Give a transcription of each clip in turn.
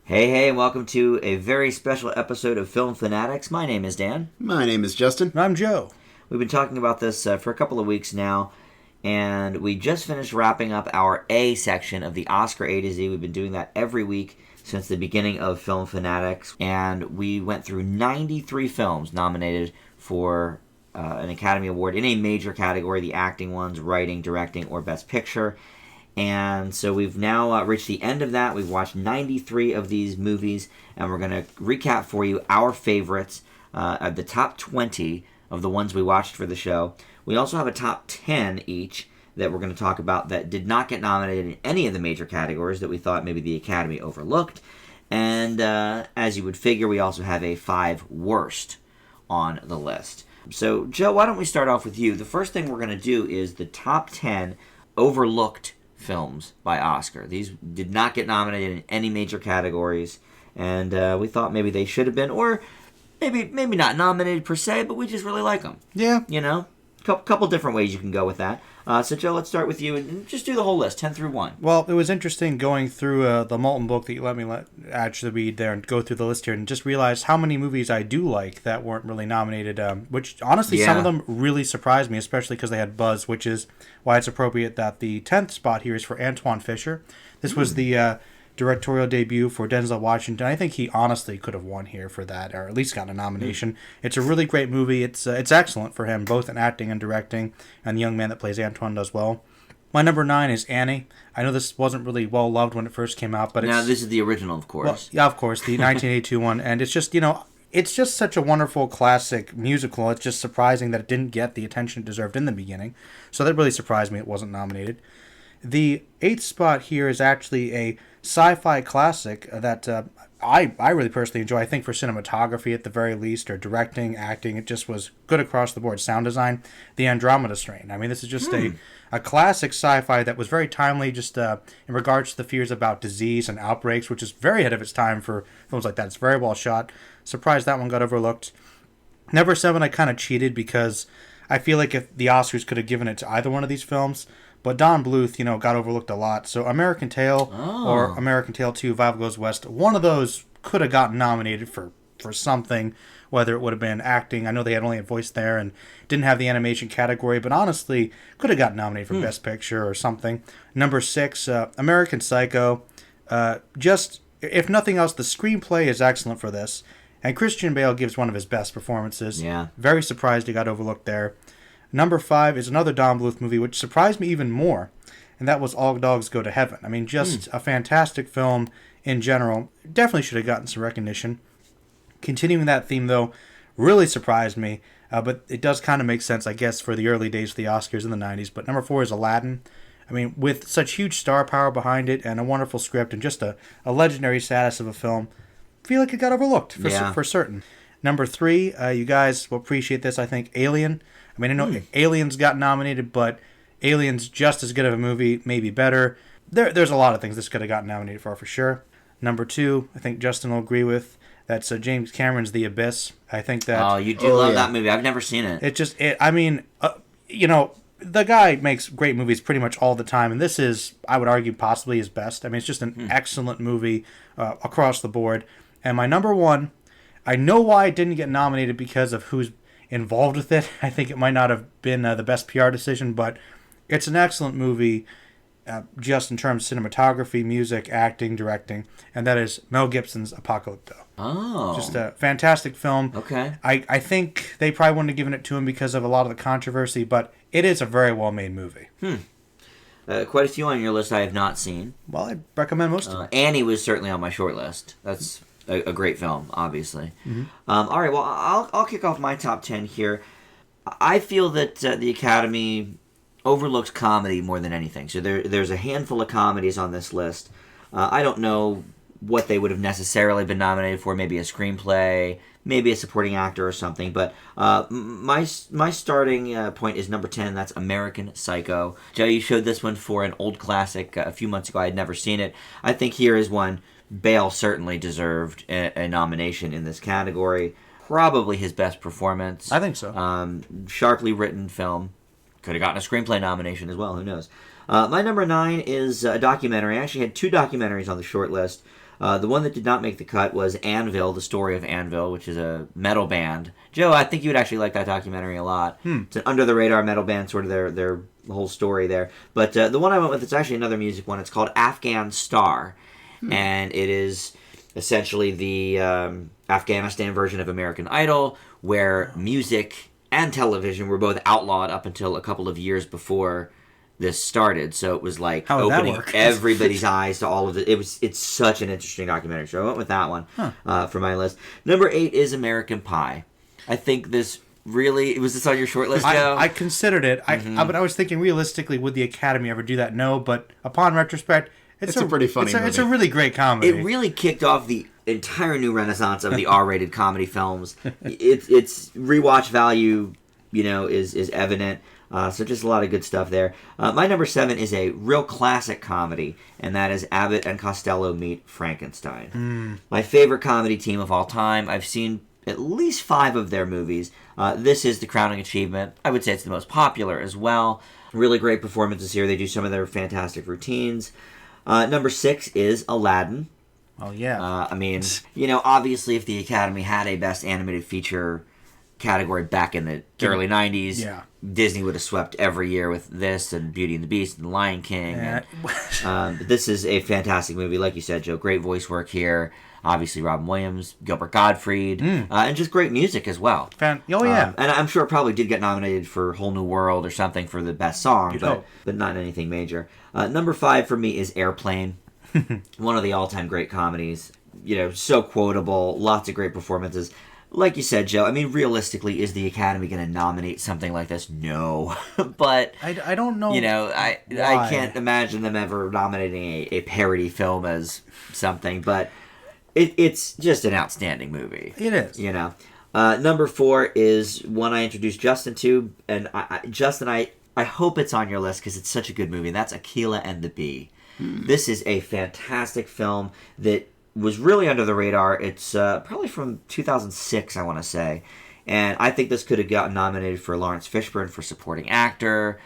Hey, welcome to a very special episode of Film Fanatics. My name is Dan. My name is Justin. I'm Joe. We've been talking about this for a couple of weeks now, and we just finished wrapping up our A section of the Oscar A to Z. We've been doing that every week since the beginning of Film Fanatics, and we went through 93 films nominated for an Academy Award in a major category, the acting ones, writing, directing, or Best Picture. And so we've now reached the end of that. We've watched 93 of these movies, and we're going to recap for you our favorites, the top 20 of the ones we watched for the show. We also have a top 10 each that we're going to talk about that did not get nominated in any of the major categories that we thought maybe the Academy overlooked. And as you would figure, we also have a 5 worst on the list. So, Joe, why don't we start off with you? The first thing we're going to do is the top 10 overlooked films by Oscar. These did not get nominated in any major categories, and we thought maybe they should have been, or maybe not nominated per se, but we just really like them. Yeah. You know? Couple different ways you can go with that. So, Joe, let's start with you and just do the whole list, 10 through 1. Well, it was interesting going through the Molten book that you let me actually read there and go through the list here and just realize how many movies I do like that weren't really nominated, which honestly some of them really surprised me, especially because they had buzz, which is why it's appropriate that the 10th spot here is for Antoine Fisher. This was the directorial debut for Denzel Washington. I think he honestly could have won here for that, or at least gotten a nomination. It's a really great movie. It's excellent for him, both in acting and directing, and the young man that plays Antoine does well. My number 9 is Annie. I know this wasn't really well loved when it first came out, but now this is the original, of course. Well, yeah, of course, the 1982 one, and it's just, it's just such a wonderful classic musical. It's just surprising that it didn't get the attention it deserved in the beginning. So that really surprised me it wasn't nominated. The 8th spot here is actually a sci-fi classic that I really personally enjoy. I think for cinematography at the very least, or directing, acting, it just was good across the board. Sound design, The Andromeda Strain. I mean, this is just a classic sci-fi that was very timely just in regards to the fears about disease and outbreaks, which is very ahead of its time for films like that. It's very well shot. Surprised that one got overlooked. Number 7, I kind of cheated because I feel like if the Oscars could have given it to either one of these films, but Don Bluth, got overlooked a lot. So American Tail or American Tail 2, Vival Goes West, one of those could have gotten nominated for something, whether it would have been acting. I know they had only a voice there and didn't have the animation category, but honestly, could have gotten nominated for Best Picture or something. Number 6, American Psycho. Just, if nothing else, the screenplay is excellent for this. And Christian Bale gives one of his best performances. Yeah. Very surprised he got overlooked there. Number 5 is another Don Bluth movie, which surprised me even more, and that was All Dogs Go to Heaven. I mean, just a fantastic film in general. Definitely should have gotten some recognition. Continuing that theme, though, really surprised me, but it does kind of make sense, I guess, for the early days of the Oscars in the 90s. But number 4 is Aladdin. I mean, with such huge star power behind it and a wonderful script and just a legendary status of a film, I feel like it got overlooked for certain. Number 3, you guys will appreciate this, I think, Alien. I mean, I know Aliens got nominated, but Aliens just as good of a movie, maybe better. There's a lot of things this could have gotten nominated for sure. Number 2, I think Justin will agree with. That's James Cameron's The Abyss. I think that... Oh, you do love that movie. I've never seen it. The guy makes great movies pretty much all the time, and this is, I would argue, possibly his best. I mean, it's just an excellent movie across the board. And my number 1, I know why it didn't get nominated because of who's involved with it. I think it might not have been the best PR decision, but it's an excellent movie just in terms of cinematography, music, acting, directing, and that is Mel Gibson's Apocalypto. Oh. Just a fantastic film. Okay. I think they probably wouldn't have given it to him because of a lot of the controversy, but it is a very well-made movie. Quite a few on your list I have not seen. Well, I recommend most of them. Annie was certainly on my short list. That's a great film, obviously. All right, well, I'll kick off my top 10 here. I feel that the Academy overlooks comedy more than anything. So there's a handful of comedies on this list. I don't know what they would have necessarily been nominated for, maybe a screenplay, maybe a supporting actor or something. But my starting point is number 10. That's American Psycho. Joe, you showed this one for an old classic a few months ago. I had never seen it. I think here is one Bale certainly deserved a nomination in this category. Probably his best performance. I think so. Sharply written film. Could have gotten a screenplay nomination as well. Who knows? My number 9 is a documentary. I actually had 2 documentaries on the short list. The one that did not make the cut was Anvil, the story of Anvil, which is a metal band. Joe, I think you would actually like that documentary a lot. It's an under-the-radar metal band, sort of their whole story there. But the one I went with, it's actually another music one. It's called Afghan Star. And it is essentially the Afghanistan version of American Idol, where music and television were both outlawed up until a couple of years before this started. So it was like opening everybody's eyes to all of it. It's such an interesting documentary. So I went with that one for my list. Number 8 is American Pie. I think this really... Was this on your short list, Joe? I considered it. But I was thinking, realistically, would the Academy ever do that? No, but upon retrospect, it's a pretty funny movie. It's a really great comedy. It really kicked off the entire new renaissance of the R-rated comedy films. It's rewatch value, is evident. So just a lot of good stuff there. My number 7 is a real classic comedy, and that is Abbott and Costello Meet Frankenstein. My favorite comedy team of all time. I've seen at least 5 of their movies. This is the crowning achievement. I would say it's the most popular as well. Really great performances here. They do some of their fantastic routines. Number 6 is Aladdin. Oh, yeah. Obviously if the Academy had a Best Animated Feature category back in the early 90s, Disney would have swept every year with this and Beauty and the Beast and The Lion King. But this is a fantastic movie. Like you said, Joe, great voice work here. Obviously Robin Williams, Gilbert Gottfried, and just great music as well. And I'm sure it probably did get nominated for Whole New World or something for the best song, but not anything major. Number 5 for me is Airplane. One of the all-time great comedies. So quotable, lots of great performances. Like you said, Joe, realistically, is the Academy going to nominate something like this? No. But I don't know. I can't imagine them ever nominating a parody film as something, but it's just an outstanding movie. It is. Number 4 is one I introduced Justin to, and Justin, I hope it's on your list because it's such a good movie, and that's Akeelah and the Bee. This is a fantastic film that was really under the radar. It's probably from 2006, I want to say. And I think this could have gotten nominated for Lawrence Fishburne for supporting actor,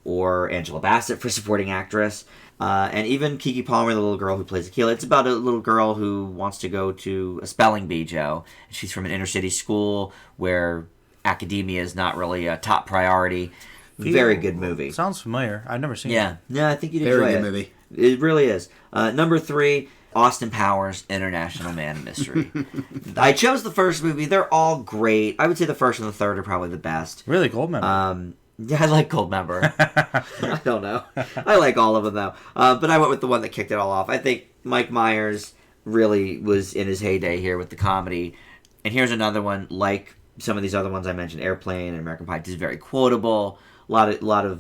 or Angela Bassett for supporting actress, and even Keke Palmer, the little girl who plays Akeelah. It's about a little girl who wants to go to a spelling bee, Joe. She's from an inner city school where academia is not really a top priority. Very good movie. Sounds familiar. I've never seen it. Yeah, I think you'd enjoy it. Very good movie. It really is. Number 3, Austin Powers, International Man of Mystery. I chose the first movie. They're all great. I would say the first and the third are probably the best. Really, Goldmember? Yeah, I like Goldmember. I don't know. I like all of them, though. But I went with the one that kicked it all off. I think Mike Myers really was in his heyday here with the comedy. And here's another one, like some of these other ones I mentioned, Airplane and American Pie. Just very quotable. A lot of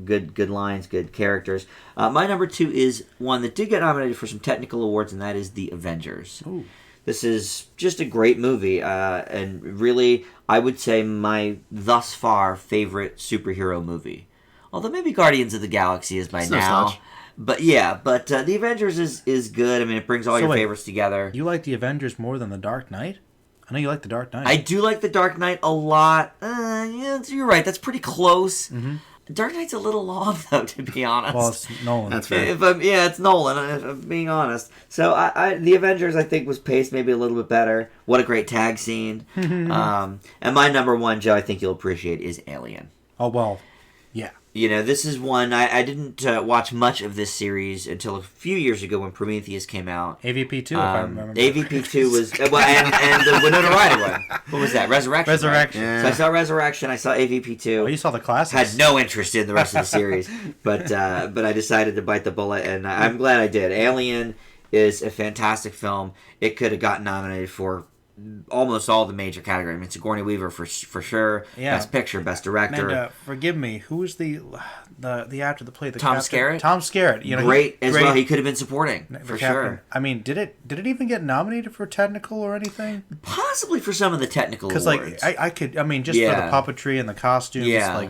good lines, good characters. My number 2 is one that did get nominated for some technical awards, and that is The Avengers. Ooh. This is just a great movie, and really, I would say my thus far favorite superhero movie. Although maybe Guardians of the Galaxy is by now. But The Avengers is good. It brings all your favorites together. You like The Avengers more than The Dark Knight? I know you like The Dark Knight. I do like The Dark Knight a lot. You're right. That's pretty close. Mm-hmm. Dark Knight's a little long, though, to be honest. Well, it's Nolan. That's fair. It's Nolan, if I'm being honest. So The Avengers, I think, was paced maybe a little bit better. What a great tag scene. And my number 1, Joe, I think you'll appreciate, is Alien. Oh, well, yeah. This is one, I didn't watch much of this series until a few years ago when Prometheus came out. AVP 2, if I remember. AVP 2 was, and the Winona Ryder one. What was that? Resurrection. Resurrection. Right? Yeah. So I saw Resurrection, I saw AVP 2. Oh, you saw the classics. Had no interest in the rest of the series, but I decided to bite the bullet, and I'm glad I did. Alien is a fantastic film. It could have gotten nominated for almost all the major categories. Sigourney Weaver for sure. Yeah. Best Picture, Best Director. And forgive me, who was the actor that played the Tom captain? Skerritt. Tom Skerritt. Great as well. He could have been supporting for captain. sure. Did it even get nominated for technical or anything? Possibly for some of the technical awards. Because I could for the puppetry and the costumes,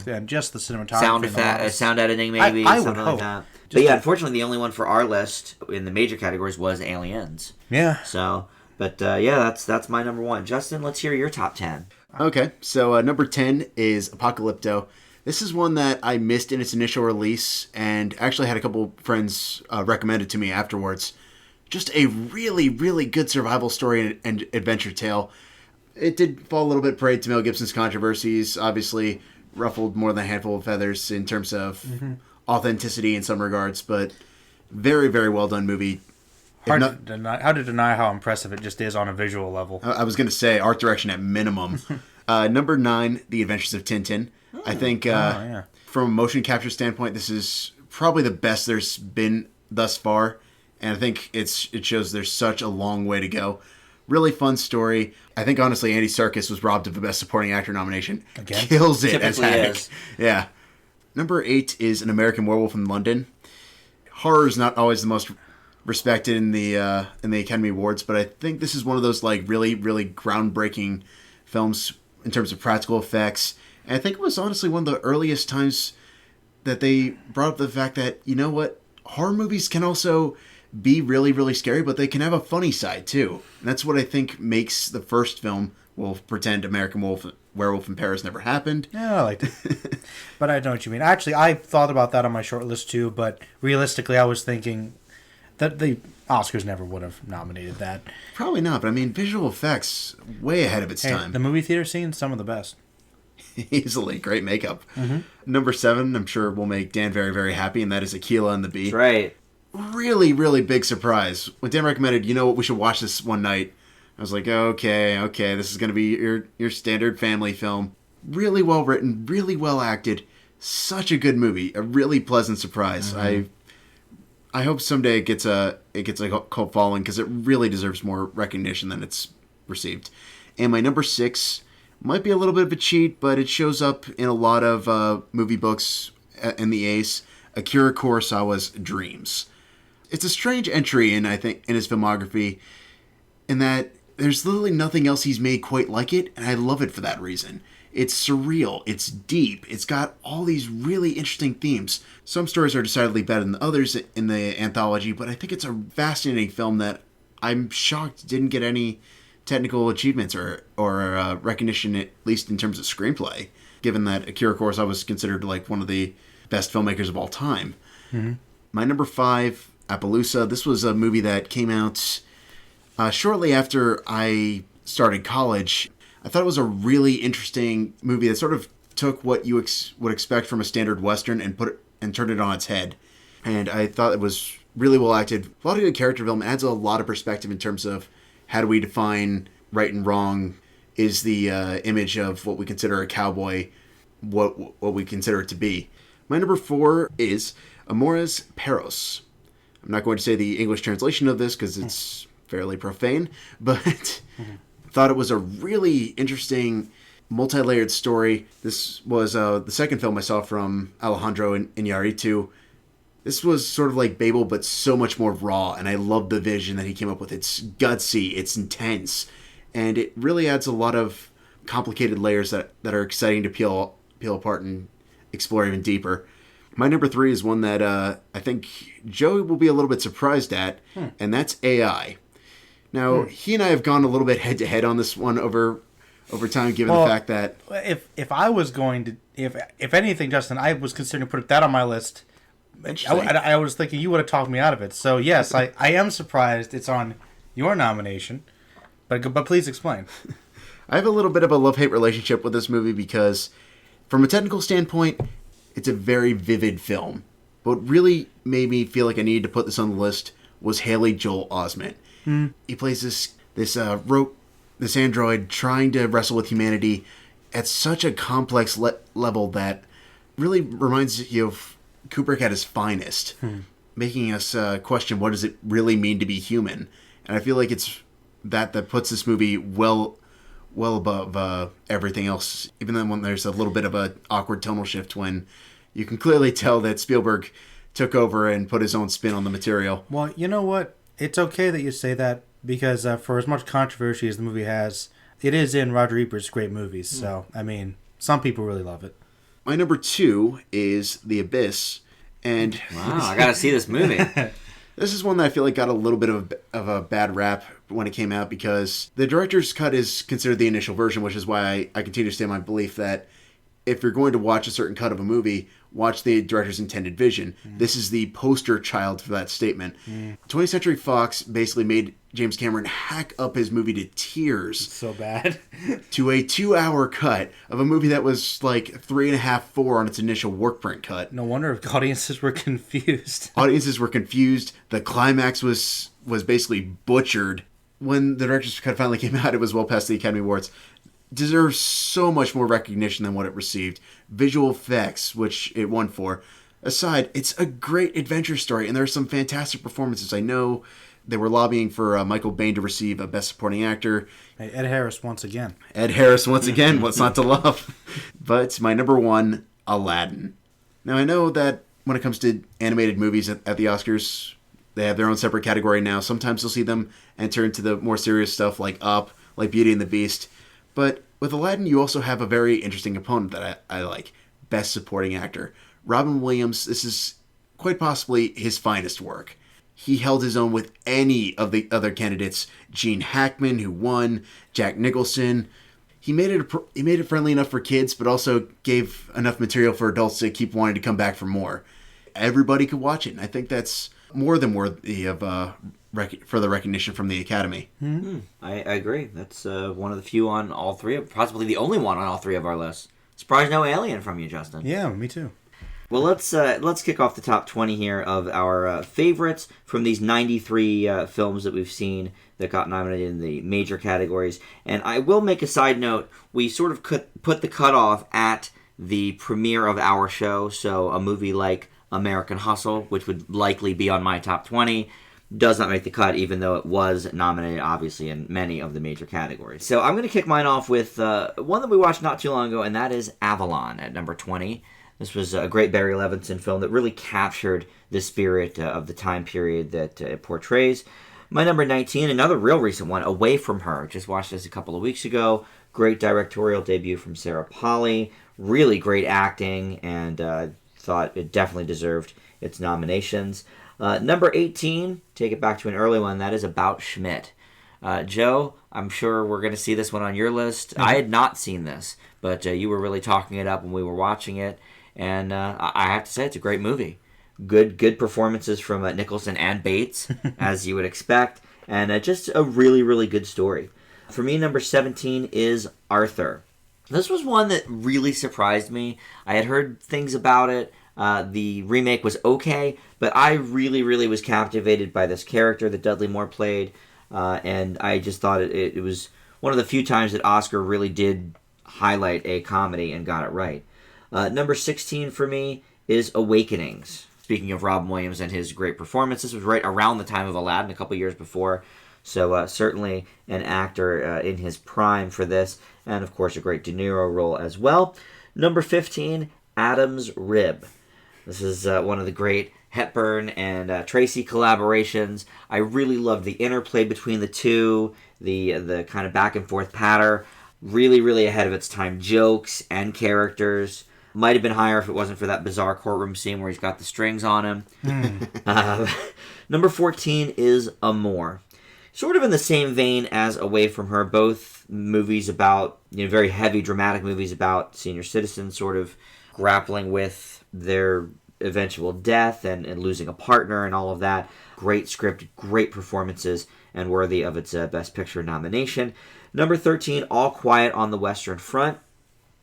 and just the cinematography, sound editing, maybe I something would like hope. that. But unfortunately, the only one for our list in the major categories was Aliens. Yeah. So. But that's my number 1. Justin, let's hear your top 10. Okay, so number 10 is Apocalypto. This is one that I missed in its initial release, and actually had a couple friends recommend it to me afterwards. just a really, really good survival story and adventure tale. It did fall a little bit prey to Mel Gibson's controversies, obviously ruffled more than a handful of feathers in terms of authenticity in some regards, but very, very well done movie. Hard to deny how impressive it just is on a visual level. I was going to say art direction at minimum. Number 9, The Adventures of Tintin. I think from a motion capture standpoint, this is probably the best there's been thus far. And I think it shows there's such a long way to go. Really fun story. I think, honestly, Andy Serkis was robbed of the Best Supporting Actor nomination. Again? Kills it as Typically heck. is. Yeah. Number 8 is An American Werewolf in London. Horror is not always the most respected in the Academy Awards, but I think this is one of those like really, really groundbreaking films in terms of practical effects. And I think it was honestly one of the earliest times that they brought up the fact that, you know what, horror movies can also be really, really scary, but they can have a funny side too. And that's what I think makes the first film, we'll pretend American Werewolf in Paris never happened. Yeah, I liked it. But I know what you mean. Actually, I thought about that on my short list too, but realistically I was thinking that the Oscars never would have nominated that. Probably not, but I mean, visual effects, way ahead of its time. The movie theater scene, some of the best. Easily. Great makeup. Number 7, I'm sure will make Dan very, very happy, and that is Aquila and the Bee. That's right. Really, really big surprise. When Dan recommended, you know what, we should watch this one night, I was like, okay, this is going to be your standard family film. Really well written, really well acted. Such a good movie. A really pleasant surprise. I hope someday it gets a cult following because it really deserves more recognition than it's received. And my number 6 might be a little bit of a cheat, but it shows up in a lot of movie books in the Ace. Akira Kurosawa's Dreams. It's a strange entry in his filmography, in that there's literally nothing else he's made quite like it, and I love it for that reason. It's surreal, it's deep, it's got all these really interesting themes. Some stories are decidedly better than others in the anthology, but I think it's a fascinating film that I'm shocked didn't get any technical achievements or recognition, at least in terms of screenplay, given that Akira Kurosawa was considered like one of the best filmmakers of all time. My number 5, Appaloosa. This was a movie that came out shortly after I started college. I thought it was a really interesting movie that sort of took what you would expect from a standard Western and turned it on its head. And I thought it was really well acted. A lot of good character development. Adds a lot of perspective in terms of how do we define right and wrong. Is the image of what we consider a cowboy what we consider it to be. My number 4 is Amores Perros. I'm not going to say the English translation of this because it's fairly profane, but thought it was a really interesting, multi-layered story. This was the second film I saw from Alejandro Iñárritu. This was sort of like Babel, but so much more raw, and I love the vision that he came up with. It's gutsy, it's intense, and it really adds a lot of complicated layers that are exciting to peel apart and explore even deeper. My number 3 is one that I think Joey will be a little bit surprised at, and that's AI. Now, he and I have gone a little bit head-to-head on this one over time, given the fact that... If I was going to... If anything, Justin, I was considering putting that on my list. I was thinking you would have talked me out of it. So, yes, I am surprised it's on your nomination. But please explain. I have a little bit of a love-hate relationship with this movie because, from a technical standpoint, it's a very vivid film. What really made me feel like I needed to put this on the list was Haley Joel Osment. He plays this android trying to wrestle with humanity at such a complex level that really reminds you of Kubrick at his finest, making us question what does it really mean to be human. And I feel like it's that puts this movie well above everything else, even then when there's a little bit of an awkward tonal shift when you can clearly tell that Spielberg took over and put his own spin on the material. Well, you know what? It's okay that you say that because for as much controversy as the movie has, it is in Roger Ebert's great movies. So, I mean, some people really love it. My number 2 is The Abyss. And wow, I gotta see this movie. This is one that I feel like got a little bit of a bad rap when it came out because the director's cut is considered the initial version, which is why I continue to stand my belief that if you're going to watch a certain cut of a movie, watch the director's intended vision. This is the poster child for that statement. 20th Century Fox basically made James Cameron hack up his movie to tears. So bad. To a 2-hour cut of a movie that was like 3.5, 4 on its initial work print cut. No wonder audiences were confused. Audiences were confused. The climax was basically butchered. When the director's cut finally came out, it was well past the Academy Awards. Deserves so much more recognition than what it received. Visual effects, which it won for, aside, it's a great adventure story, and there are some fantastic performances. I know they were lobbying for Michael Biehn to receive a Best Supporting Actor. Hey, Ed Harris once again. What's not to love? But my number one, Aladdin. Now, I know that when it comes to animated movies at the Oscars, they have their own separate category now. Sometimes you'll see them enter into the more serious stuff like Up, like Beauty and the Beast. But with Aladdin, you also have a very interesting opponent that I like. Best Supporting Actor. Robin Williams, this is quite possibly his finest work. He held his own with any of the other candidates. Gene Hackman, who won, Jack Nicholson. He made it friendly enough for kids, but also gave enough material for adults to keep wanting to come back for more. Everybody could watch it, and I think that's more than worthy of further recognition from the Academy. I agree. That's one of the few on all three, possibly the only one on all three of our lists. Surprised no Alien from you, Justin. Yeah, me too. Well, let's kick off the top 20 here of our favorites from these 93 films that we've seen that got nominated in the major categories. And I will make a side note. We sort of put the cutoff at the premiere of our show, so a movie like American Hustle, which would likely be on my top 20, does not make the cut, even though it was nominated, obviously, in many of the major categories. So I'm going to kick mine off with one that we watched not too long ago, and that is Avalon at number 20. This was a great Barry Levinson film that really captured the spirit of the time period that it portrays. My number 19, another real recent one, Away From Her. Just watched this a couple of weeks ago. Great directorial debut from Sarah Polley. Really great acting, and thought it definitely deserved its nominations. Number 18, take it back to an early one, that is About Schmidt. Joe, I'm sure we're going to see this one on your list. I had not seen this, but you were really talking it up when we were watching it, and I have to say it's a great movie. Good performances from Nicholson and Bates, as you would expect, and just a really, really good story. For me, number 17 is Arthur. This was one that really surprised me. I had heard things about it. The remake was okay, but I really, really was captivated by this character that Dudley Moore played, and I just thought it was one of the few times that Oscar really did highlight a comedy and got it right. Number 16 for me is Awakenings. Speaking of Robin Williams and his great performance, this was right around the time of Aladdin, a couple years before, so certainly an actor in his prime for this, and of course a great De Niro role as well. Number 15, Adam's Rib. This is one of the great Hepburn and Tracy collaborations. I really loved the interplay between the two, the kind of back and forth patter. Really, really ahead of its time. Jokes and characters. Might have been higher if it wasn't for that bizarre courtroom scene where he's got the strings on him. Number 14 is Amour. Sort of in the same vein as Away From Her. Both movies about, very heavy, dramatic movies about senior citizens sort of grappling with their eventual death and losing a partner and all of that. Great script, great performances, and worthy of its Best Picture nomination. Number 13, All Quiet on the Western Front.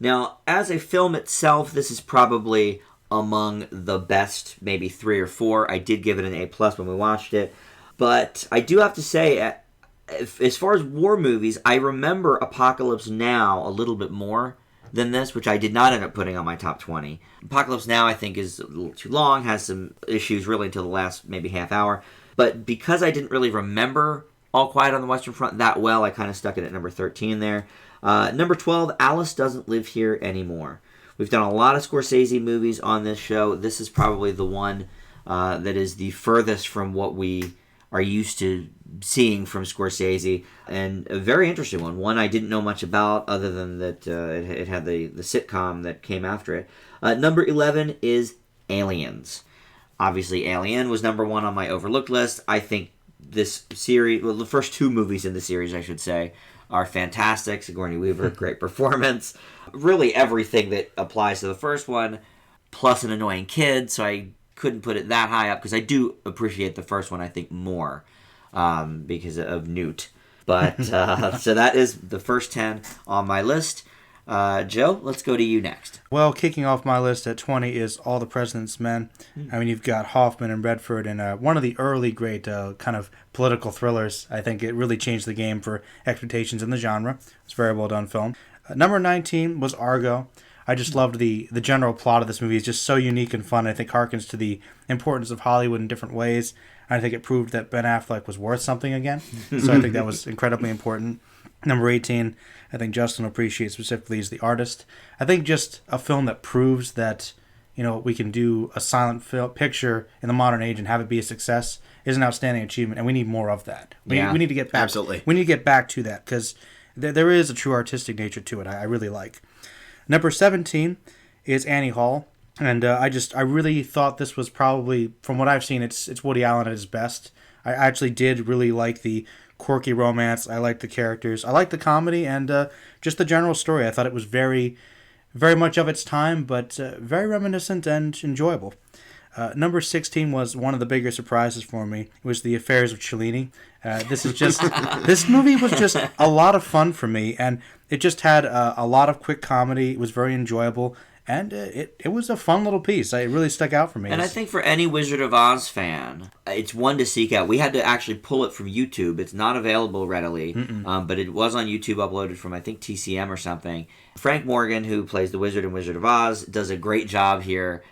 Now, as a film itself, this is probably among the best, maybe 3 or 4. I did give it an A+ when we watched it. But I do have to say, as far as war movies, I remember Apocalypse Now a little bit more than this, which I did not end up putting on my top 20. Apocalypse Now, I think, is a little too long, has some issues really until the last maybe half hour. But because I didn't really remember All Quiet on the Western Front that well, I kind of stuck it at number 13 there. Number 12, Alice Doesn't Live Here Anymore. We've done a lot of Scorsese movies on this show. This is probably the one that is the furthest from what we are used to seeing from Scorsese, and a very interesting one. One I didn't know much about, other than that it had the sitcom that came after it. Number 11 is Aliens. Obviously, Alien was number 1 on my overlooked list. I think this series, well, the first 2 movies in the series, I should say, are fantastic. Sigourney Weaver, great performance. Really everything that applies to the first one plus an annoying kid, so I couldn't put it that high up because I do appreciate the first one, I think, more because of Newt. But so that is the first 10 on my list. Joe, let's go to you next. Well, kicking off my list at 20 is All the President's Men. I mean, you've got Hoffman and Redford, and one of the early great kind of political thrillers. I think it really changed the game for expectations in the genre. It's a very well done film. Number 19 was Argo. I just loved the general plot of this movie. It's just so unique and fun. I think harkens to the importance of Hollywood in different ways. I think it proved that Ben Affleck was worth something again. So I think that was incredibly important. Number 18, I think Justin will appreciate specifically, is The Artist. I think just a film that proves that, we can do a silent picture in the modern age and have it be a success is an outstanding achievement, and we need more of that. We need to get back. Absolutely. We need to get back to that because there is a true artistic nature to it. I really like. Number 17 is Annie Hall. And I really thought this was probably, from what I've seen, it's Woody Allen at his best. I actually did really like the quirky romance. I liked the characters. I liked the comedy and just the general story. I thought it was very, very much of its time, but very reminiscent and enjoyable. Number 16 was one of the bigger surprises for me. It was The Affairs of Cellini. This movie was just a lot of fun for me, and it just had a lot of quick comedy. It was very enjoyable. And it was a fun little piece. It really stuck out for me. And I think for any Wizard of Oz fan, it's one to seek out. We had to actually pull it from YouTube. It's not available readily, but it was on YouTube, uploaded from, I think, TCM or something. Frank Morgan, who plays the Wizard in Wizard of Oz, does a great job here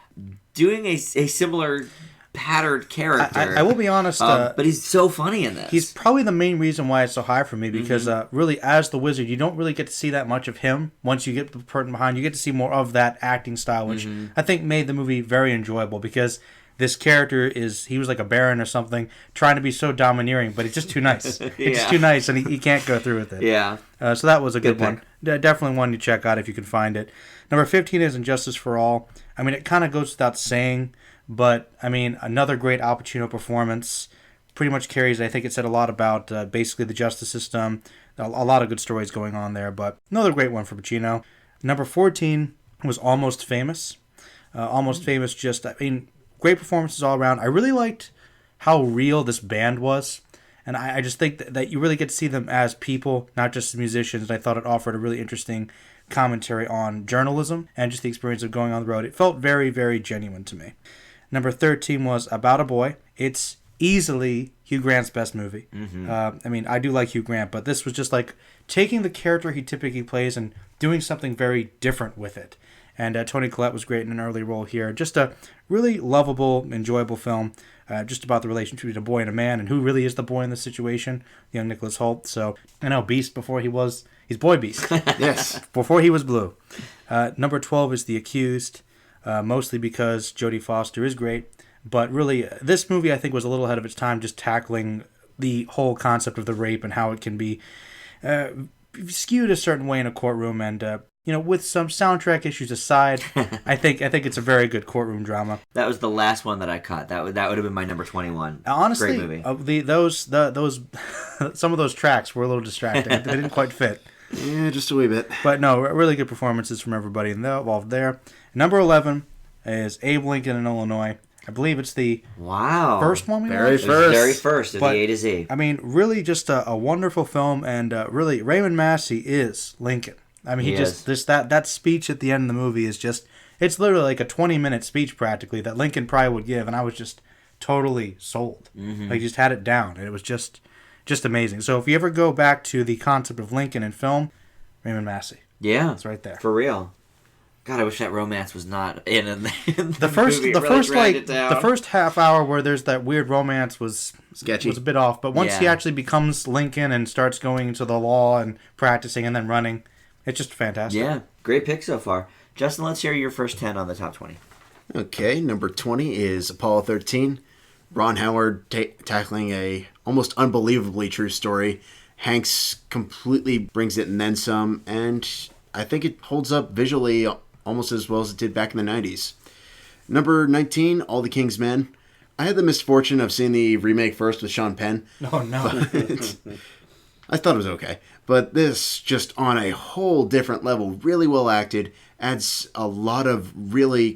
doing a similar patterned character. I will be honest, but he's so funny in this. He's probably the main reason why it's so high for me because really, as the Wizard, you don't really get to see that much of him. Once you get the curtain behind, you get to see more of that acting style, which I think made the movie very enjoyable because this character he was like a baron or something, trying to be so domineering, but it's just too nice. It's just too nice, and he can't go through with it. Yeah. So that was a good one. Definitely one to check out if you can find it. Number 15 is Injustice for All. I mean, it kind of goes without saying, but, I mean, another great Al Pacino performance. Pretty much carries, I think it said a lot about basically the justice system. A lot of good stories going on there, but another great one for Pacino. Number 14 was Almost Famous. Almost Famous great performances all around. I really liked how real this band was. And I just think that you really get to see them as people, not just as musicians. I thought it offered a really interesting commentary on journalism and just the experience of going on the road. It felt very, very genuine to me. Number 13 was About a Boy. It's easily Hugh Grant's best movie. I mean, I do like Hugh Grant, but this was just like taking the character he typically plays and doing something very different with it. And Toni Collette was great in an early role here. Just a really lovable, enjoyable film, just about the relationship between a boy and a man and who really is the boy in this situation, young Nicholas Hoult. So, I know, Beast before he's Boy Beast. Yes. Before he was blue. Number 12 is The Accused. Mostly because Jodie Foster is great. But really, this movie, I think, was a little ahead of its time, just tackling the whole concept of the rape and how it can be skewed a certain way in a courtroom. And, with some soundtrack issues aside, I think it's a very good courtroom drama. That was the last one that I caught. That would have been my number 21. Honestly, great movie. Those some of those tracks were a little distracting. They didn't quite fit. Yeah, just a wee bit. But no, really good performances from everybody involved there. Number 11 is Abe Lincoln in Illinois. I believe it's the first one we watched. Very first of the A to Z. I mean, really just a wonderful film, and really Raymond Massey is Lincoln. I mean, that speech at the end of the movie is just, it's literally like a 20-minute speech practically that Lincoln probably would give, and I was just totally sold. Like, just had it down, and it was just amazing. So if you ever go back to the concept of Lincoln in film, Raymond Massey. Yeah. It's right there. For real. God, I wish that romance was not in the first movie. The first half hour where there's that weird romance was sketchy. Was a bit off, but once he actually becomes Lincoln and starts going into the law and practicing and then running, it's just fantastic. Yeah, great pick so far. Justin, let's hear your first 10 on the top 20. Okay, number 20 is Apollo 13. Ron Howard tackling a almost unbelievably true story. Hanks completely brings it and then some, and I think it holds up visually almost as well as it did back in the 90s. Number 19, All the King's Men. I had the misfortune of seeing the remake first with Sean Penn. Oh, no. I thought it was okay. But this, just on a whole different level, really well acted, adds a lot of really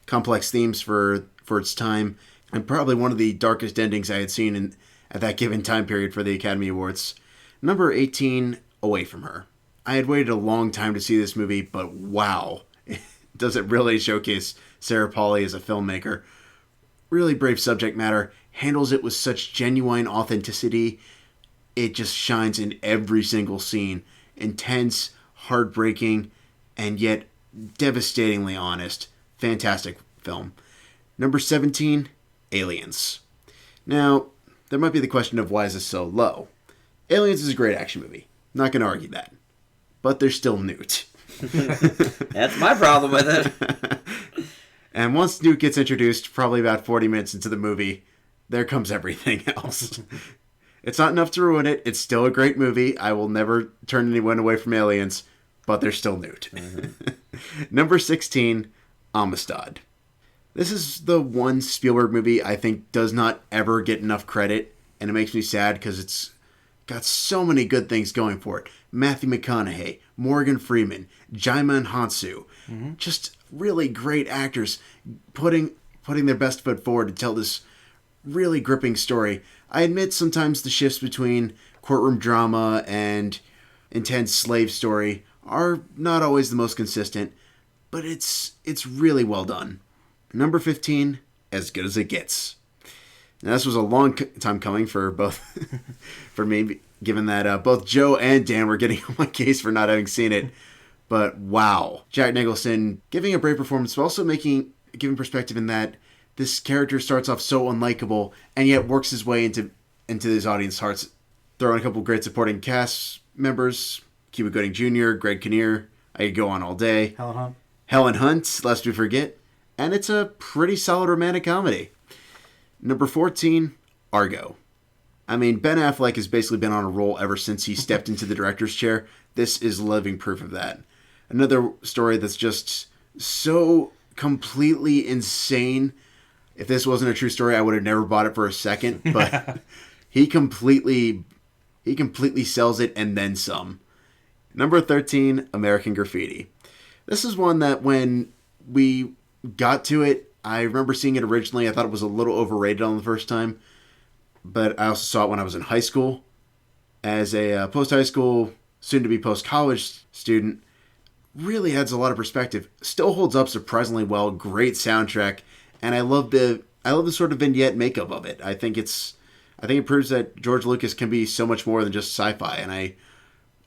complex themes for its time, and probably one of the darkest endings I had seen at that given time period for the Academy Awards. Number 18, Away From Her. I had waited a long time to see this movie, but wow, does it really showcase Sarah Polley as a filmmaker. Really brave subject matter, handles it with such genuine authenticity. It just shines in every single scene. Intense, heartbreaking, and yet devastatingly honest. Fantastic film. Number 17, Aliens. Now, there might be the question of why is this so low? Aliens is a great action movie. Not going to argue that. But there's still Newt. That's my problem with it. And once Newt gets introduced, probably about 40 minutes into the movie, there comes everything else. It's not enough to ruin it. It's still a great movie. I will never turn anyone away from Aliens, but there's still Newt. Number 16, Amistad. This is the one Spielberg movie I think does not ever get enough credit, and it makes me sad because it's got so many good things going for it. Matthew McConaughey, Morgan Freeman, Jaimin Hansu. Just really great actors putting their best foot forward to tell this really gripping story. I admit sometimes the shifts between courtroom drama and intense slave story are not always the most consistent, but it's really well done. Number 15, As Good as It Gets. Now, this was a long time coming for both, for me, given that both Joe and Dan were getting on my case for not having seen it. But wow, Jack Nicholson giving a brave performance, but also giving perspective in that this character starts off so unlikable and yet works his way into his audience hearts. Throw in a couple great supporting cast members: Cuba Gooding Jr., Greg Kinnear. I could go on all day. Helen Hunt, lest we forget. And it's a pretty solid romantic comedy. Number 14, Argo. I mean, Ben Affleck has basically been on a roll ever since he stepped into the director's chair. This is living proof of that. Another story that's just so completely insane. If this wasn't a true story, I would have never bought it for a second. But he completely sells it and then some. Number 13, American Graffiti. This is one that when we got to it, I remember seeing it originally. I thought it was a little overrated on the first time. But I also saw it when I was in high school. As a post-high school, soon-to-be post-college student, really adds a lot of perspective. Still holds up surprisingly well. Great soundtrack. And I love the sort of vignette makeup of it. I think it proves that George Lucas can be so much more than just sci-fi. And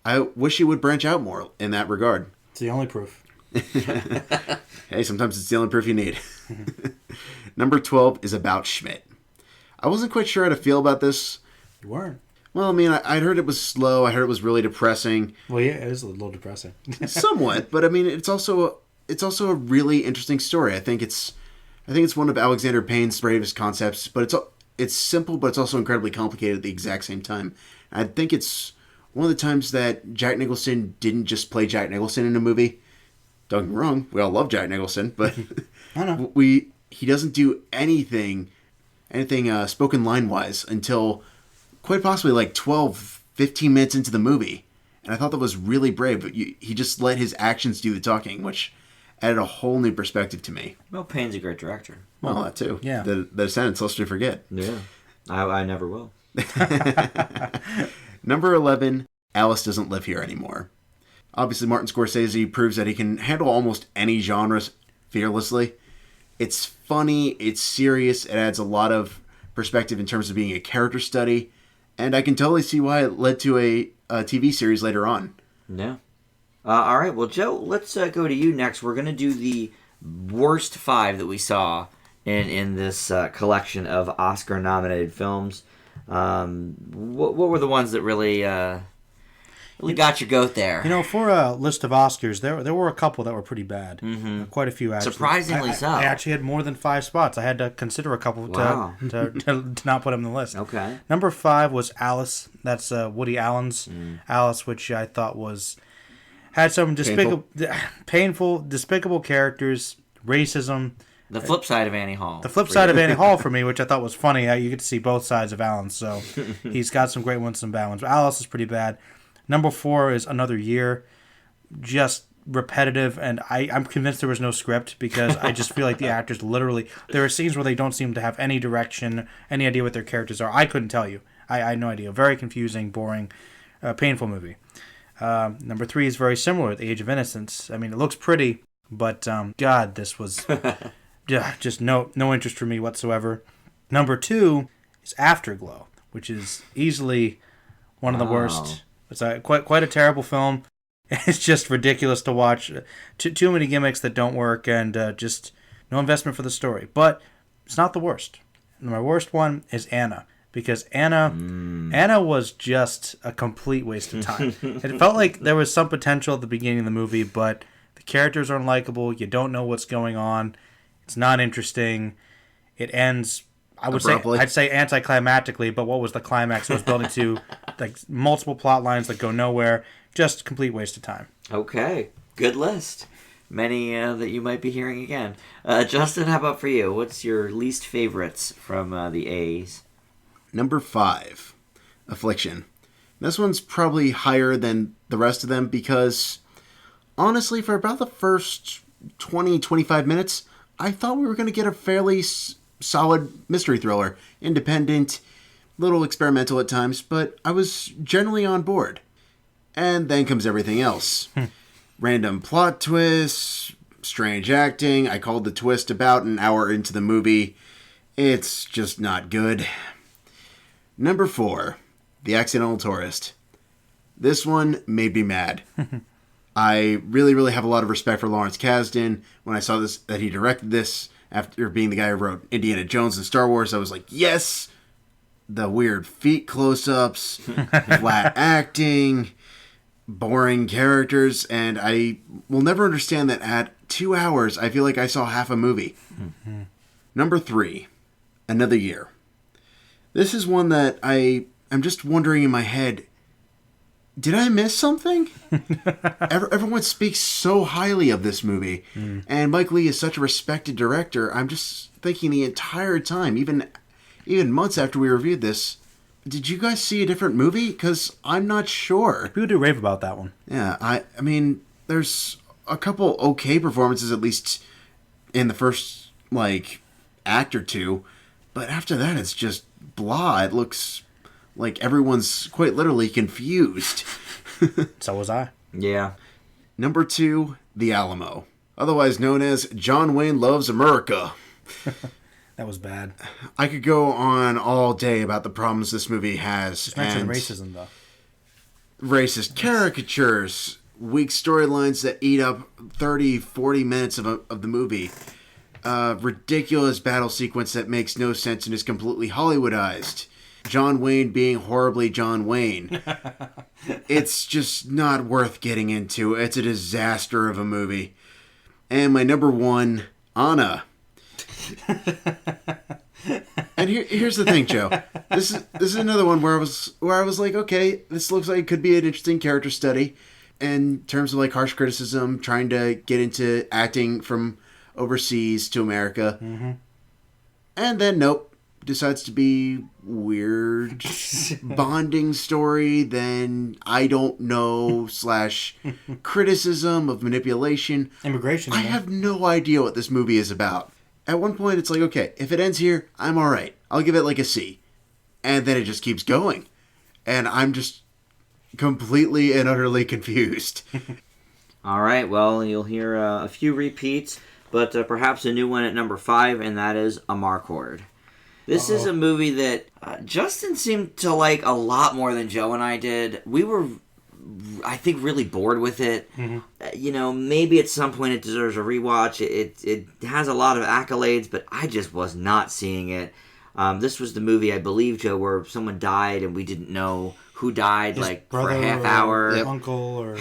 I wish he would branch out more in that regard. It's the only proof. Hey, sometimes it's the only proof you need. Number 12 is About Schmidt. I wasn't quite sure how to feel about this. You weren't. Well, I mean, I'd heard it was slow. I heard it was really depressing. Well, yeah, it is a little depressing. Somewhat, but I mean, it's also a really interesting story. I think it's one of Alexander Payne's bravest concepts, but it's simple, but it's also incredibly complicated at the exact same time. I think it's one of the times that Jack Nicholson didn't just play Jack Nicholson in a movie. Don't get me wrong, we all love Jack Nicholson, but I know. He doesn't do anything spoken line-wise until quite possibly like 12, 15 minutes into the movie. And I thought that was really brave, but he just let his actions do the talking, which added a whole new perspective to me. Well, Payne's a great director. Well, that too. Yeah. The Descendants, lest we forget. Yeah. I never will. Number 11, Alice Doesn't Live Here Anymore. Obviously, Martin Scorsese proves that he can handle almost any genres fearlessly. It's funny, it's serious, it adds a lot of perspective in terms of being a character study, and I can totally see why it led to a TV series later on. Yeah. All right, well, Joe, let's go to you next. We're going to do the worst 5 that we saw in this collection of Oscar-nominated films. What were the ones that really got your goat there? You know, for a list of Oscars, there were a couple that were pretty bad. Mm-hmm. Quite a few, actually. Surprisingly so. I actually had more than 5 spots. I had to consider a couple to not put them in the list. Okay. Number 5 was Alice. That's Woody Allen's Alice, which I thought had some painful, despicable characters, racism. The flip side of Annie Hall. The flip side of Annie Hall for me, which I thought was funny. You get to see both sides of Allen, so he's got some great ones, some bad ones. But Alice is pretty bad. Number 4 is Another Year. Just repetitive, and I'm convinced there was no script because I just feel like the actors literally, there are scenes where they don't seem to have any direction, any idea what their characters are. I couldn't tell you. I had no idea. Very confusing, boring, painful movie. Number 3 is very similar, The Age of Innocence. I mean, it looks pretty, but God, this was just no interest for me whatsoever. Number 2 is Afterglow, which is easily one of the worst. It's quite a terrible film. It's just ridiculous to watch. Too many gimmicks that don't work, and just no investment for the story. But it's not the worst. My worst one is Anna, because Anna was just a complete waste of time. It felt like there was some potential at the beginning of the movie, but the characters are unlikable. You don't know what's going on. It's not interesting. It ends, I'd say anticlimactically, but what was the climax? It was building to like multiple plot lines that go nowhere. Just complete waste of time. Okay. Good list. Many that you might be hearing again. Justin, how about for you? What's your least favorites from the A's? Number 5, Affliction. This one's probably higher than the rest of them because, honestly, for about the first 20-25 minutes, I thought we were going to get a fairly solid mystery thriller. Independent, little experimental at times, but I was generally on board. And then comes everything else. Random plot twists, strange acting. I called the twist about an hour into the movie. It's just not good. Number 4, The Accidental Tourist. This one made me mad. I really, really have a lot of respect for Lawrence Kasdan. When I saw this, that he directed this after being the guy who wrote Indiana Jones and Star Wars, I was like, yes! The weird feet close-ups, flat acting, boring characters, and I will never understand that at 2 hours, I feel like I saw half a movie. Number 3, Another Year. This is one that I'm just wondering in my head, did I miss something? Everyone speaks so highly of this movie, and Mike Leigh is such a respected director. I'm just thinking the entire time, even months after we reviewed this, did you guys see a different movie? Because I'm not sure. People do rave about that one. Yeah, I mean, there's a couple okay performances, at least in the first, act or two. But after that, it's just blah. It looks like everyone's quite literally confused. So was I. Yeah. Number 2, The Alamo. Otherwise known as John Wayne Loves America. That was bad. I could go on all day about the problems this movie has. Just mention racism, though. Racist caricatures, weak storylines that eat up 30, 40 minutes of the movie. Ridiculous battle sequence that makes no sense and is completely Hollywoodized. John Wayne being horribly John Wayne. It's just not worth getting into. It's a disaster of a movie. And my number 1, Anna. And here's the thing, Joe. This is another one where I was like, okay, this looks like it could be an interesting character study in terms of harsh criticism, trying to get into acting from overseas to America. Mm-hmm. And then nope, decides to be weird bonding story, then I don't know / criticism of manipulation. Immigration. I have no idea what this movie is about. At one point, it's like, okay, if it ends here, I'm all right. I'll give it a C. And then it just keeps going. And I'm just completely and utterly confused. All right, well, you'll hear a few repeats, but perhaps a new one at number 5, and that is Amarcord. This is a movie that Justin seemed to like a lot more than Joe and I did. We were, I think, really bored with it. Mm-hmm. Maybe at some point it deserves a rewatch. It has a lot of accolades, but I just was not seeing it. This was the movie, I believe, Joe, where someone died and we didn't know who died, his for a half hour. Uncle, or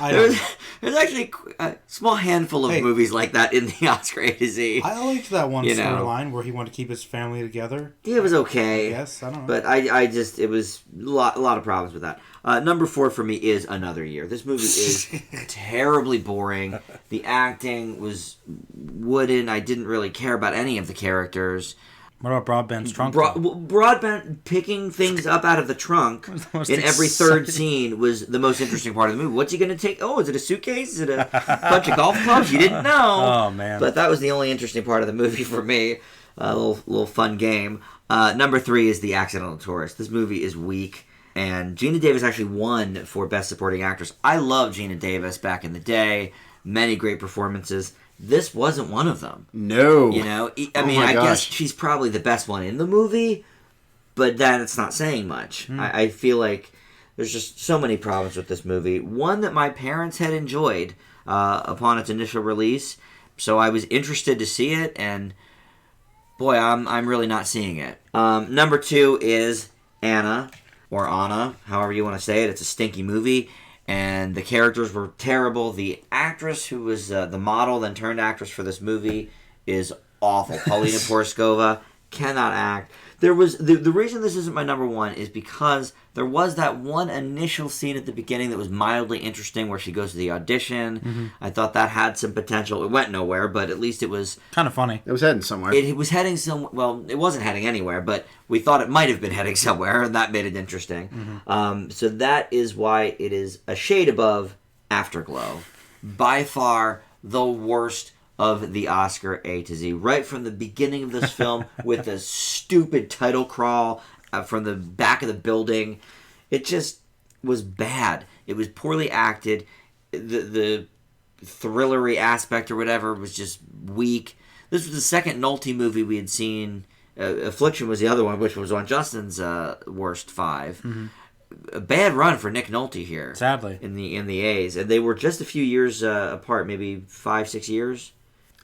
I don't know. There's actually a small handful of movies like that in the Oscar A to Z. I liked that one storyline where he wanted to keep his family together. Yeah, it was okay. Yes, I don't know. But it was a lot of problems with that. Number 4 for me is Another Year. This movie is terribly boring. The acting was wooden. I didn't really care about any of the characters. What about Broadband's trunk? Broadband picking things up out of the trunk in every third scene was the most interesting part of the movie. What's he going to take? Oh, is it a suitcase? Is it a bunch of golf clubs? You didn't know. Oh, man. But that was the only interesting part of the movie for me. A little fun game. Number 3 is The Accidental Tourist. This movie is weak. And Gina Davis actually won for Best Supporting Actress. I loved Gina Davis back in the day. Many great performances. This wasn't one of them. No. You know, I guess she's probably the best one in the movie, but that's not saying much. I feel like there's just so many problems with this movie. One that my parents had enjoyed upon its initial release, so I was interested to see it, and boy, I'm really not seeing it. Number 2 is Anna, or Anna, however you want to say it. It's a stinky movie. And the characters were terrible. The actress who was the model, then turned actress for this movie, is awful. Paulina Porskova cannot act. There was the reason this isn't my number 1 is because there was that one initial scene at the beginning that was mildly interesting where she goes to the audition. Mm-hmm. I thought that had some potential. It went nowhere, but at least it was kind of funny. It was heading somewhere. It was heading well, it wasn't heading anywhere, but we thought it might have been heading somewhere, and that made it interesting. Mm-hmm. So that is why it is a shade above Afterglow. By far the worst of the Oscar A to Z. Right from the beginning of this film with the stupid title crawl from the back of the building. It just was bad. It was poorly acted. The thrillery aspect or whatever was just weak. This was the second Nolte movie we had seen. Affliction was the other one, which was on Justin's worst 5. Mm-hmm. A bad run for Nick Nolte here. Sadly. In the A's. And they were just a few years apart, maybe 5-6 years.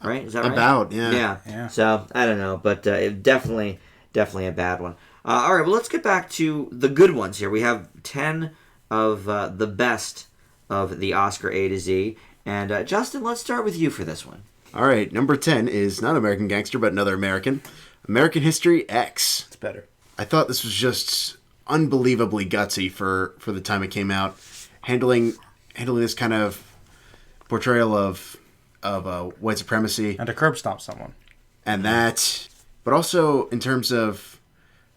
Right? Is that right? About, yeah. Yeah. So, I don't know, but it definitely a bad one. All right, well, let's get back to the good ones here. We have 10 of the best of the Oscar A to Z. And, Justin, let's start with you for this one. All right, number 10 is not American Gangster, but another American. American History X. It's better. I thought this was just unbelievably gutsy for the time it came out. Handling this kind of portrayal of white supremacy. And to curb stomp someone. And that, but also in terms of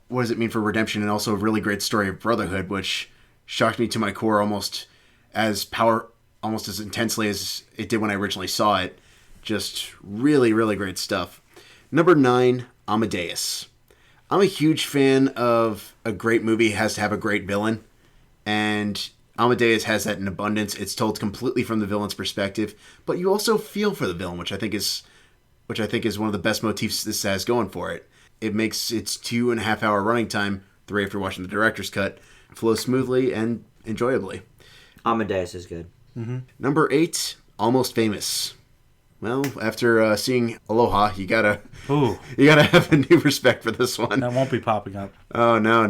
what does it mean for redemption, and also a really great story of brotherhood, which shocked me to my core almost as intensely as it did when I originally saw it. Just really, really great stuff. Number 9, Amadeus. I'm a huge fan of a great movie has to have a great villain, and Amadeus has that in abundance. It's told completely from the villain's perspective, but you also feel for the villain, which I think is one of the best motifs this has going for it. It makes its 2.5-hour running time, 3 if you're watching the director's cut, flow smoothly and enjoyably. Amadeus is good. Mm-hmm. Number 8, Almost Famous. Well, after seeing Aloha, you gotta have a new respect for this one. That won't be popping up. Oh no!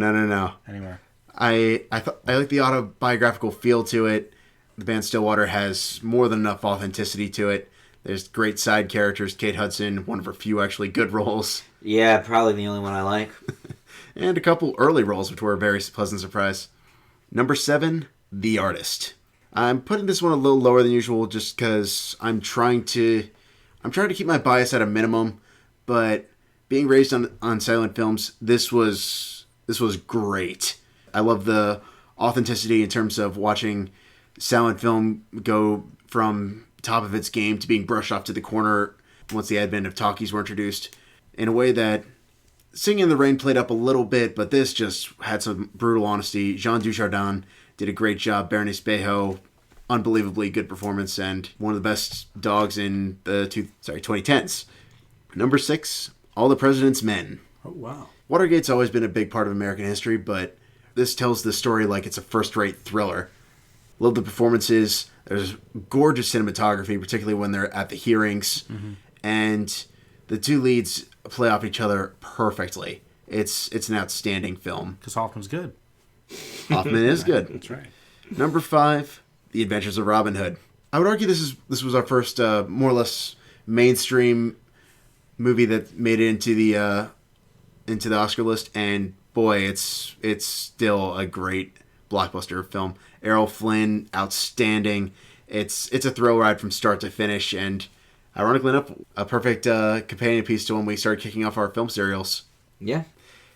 Anywhere. I like the autobiographical feel to it. The band Stillwater has more than enough authenticity to it. There's great side characters. Kate Hudson, one of her few actually good roles. Yeah, probably the only one I like. And a couple early roles, which were a very pleasant surprise. Number 7, The Artist. I'm putting this one a little lower than usual just because I'm trying to keep my bias at a minimum. But being raised on silent films, this was great. I love the authenticity in terms of watching silent film go from top of its game to being brushed off to the corner once the advent of talkies were introduced, in a way that Singing in the Rain played up a little bit, but this just had some brutal honesty. Jean Dujardin did a great job. Bernice Bejo, unbelievably good performance, and one of the best dogs in the 2010s. Number 6, All the President's Men. Oh, wow. Watergate's always been a big part of American history, but this tells the story like it's a first-rate thriller. Love the performances. There's gorgeous cinematography, particularly when they're at the hearings. Mm-hmm. And the two leads play off each other perfectly. It's an outstanding film. Because Hoffman's good. Hoffman is good. That's right. Number 5, The Adventures of Robin Hood. I would argue this was our first more or less mainstream movie that made it into the Oscar list, and boy, it's still a great blockbuster film. Errol Flynn, outstanding. It's a thrill ride from start to finish, and ironically enough, a perfect companion piece to when we started kicking off our film serials. Yeah.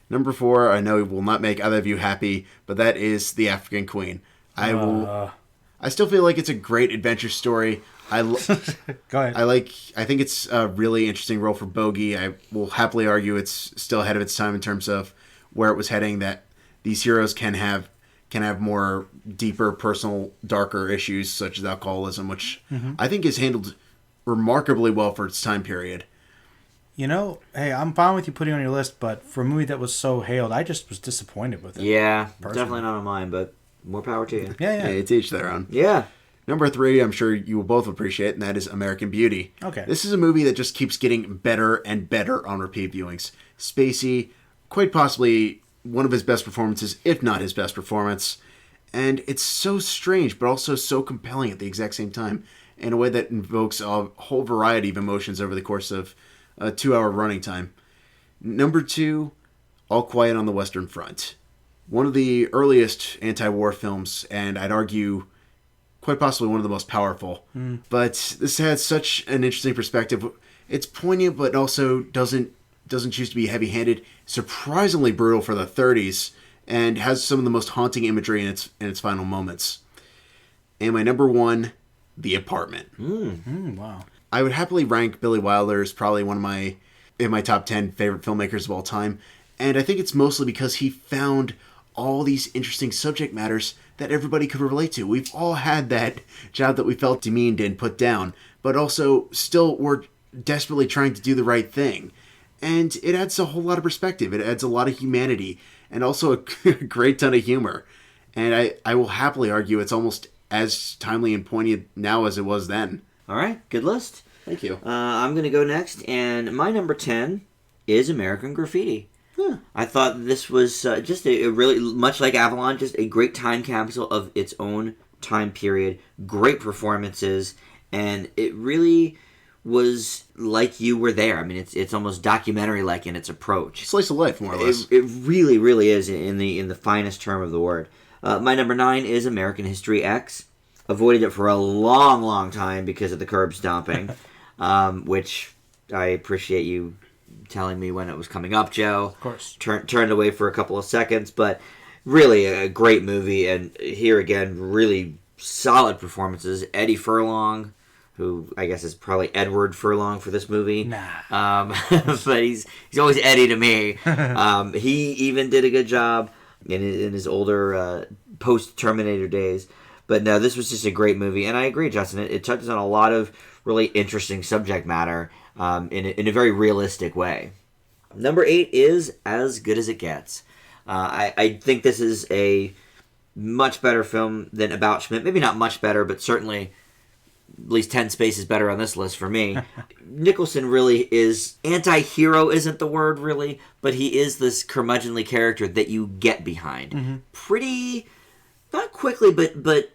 Number 4, I know will not make either of you happy, but that is The African Queen. I still feel like it's a great adventure story. Go ahead. I think it's a really interesting role for Bogey. I will happily argue it's still ahead of its time in terms of where it was heading, that these heroes can have more deeper, personal, darker issues such as alcoholism, which I think is handled remarkably well for its time period. You know, hey, I'm fine with you putting it on your list, but for a movie that was so hailed, I just was disappointed with it. Yeah, personally. definitely not on mine, but more power to you. Yeah. Hey, to each their own. Yeah. Number 3, I'm sure you will both appreciate, and that is American Beauty. Okay. This is a movie that just keeps getting better and better on repeat viewings. Spacey, quite possibly one of his best performances, if not his best performance. And it's so strange, but also so compelling at the exact same time, in a way that invokes a whole variety of emotions over the course of a 2-hour running time. Number 2, All Quiet on the Western Front. One of the earliest anti-war films, and I'd argue quite possibly one of the most powerful. But this has such an interesting perspective. It's poignant, but also doesn't choose to be heavy-handed. Surprisingly brutal for the 30s, and has some of the most haunting imagery in its final moments. And my number 1, The Apartment. Wow. I would happily rank Billy Wilder as probably in my top 10 favorite filmmakers of all time. And I think it's mostly because he found all these interesting subject matters that everybody could relate to. We've all had that job that we felt demeaned and put down, but also still were desperately trying to do the right thing. And it adds a whole lot of perspective. It adds a lot of humanity and also a great ton of humor. And I will happily argue it's almost as timely and poignant now as it was then. All right, good list. Thank you. I'm going to go next, and my number 10 is American Graffiti. I thought this was just a really, much like Avalon, just a great time capsule of its own time period. Great performances, and it really was like you were there. I mean, it's almost documentary-like in its approach. Slice of life, more or less. It really, really is in the finest term of the word. My number 9 is American History X. Avoided it for a long, long time because of the curb stomping, which I appreciate you telling me when it was coming up, Joe. Of course. Turned away for a couple of seconds, but really a great movie. And here again, really solid performances. Eddie Furlong, who I guess is probably Edward Furlong for this movie. Nah. But he's always Eddie to me. He even did a good job in his older post-Terminator days. But no, this was just a great movie. And I agree, Justin. It touches on a lot of really interesting subject matter in a very realistic way. Number 8 is As Good as It Gets. I think this is a much better film than About Schmidt. Maybe not much better, but certainly at least 10 spaces better on this list for me. Nicholson really is, anti-hero isn't the word really, but he is this curmudgeonly character that you get behind. Pretty, not quickly, but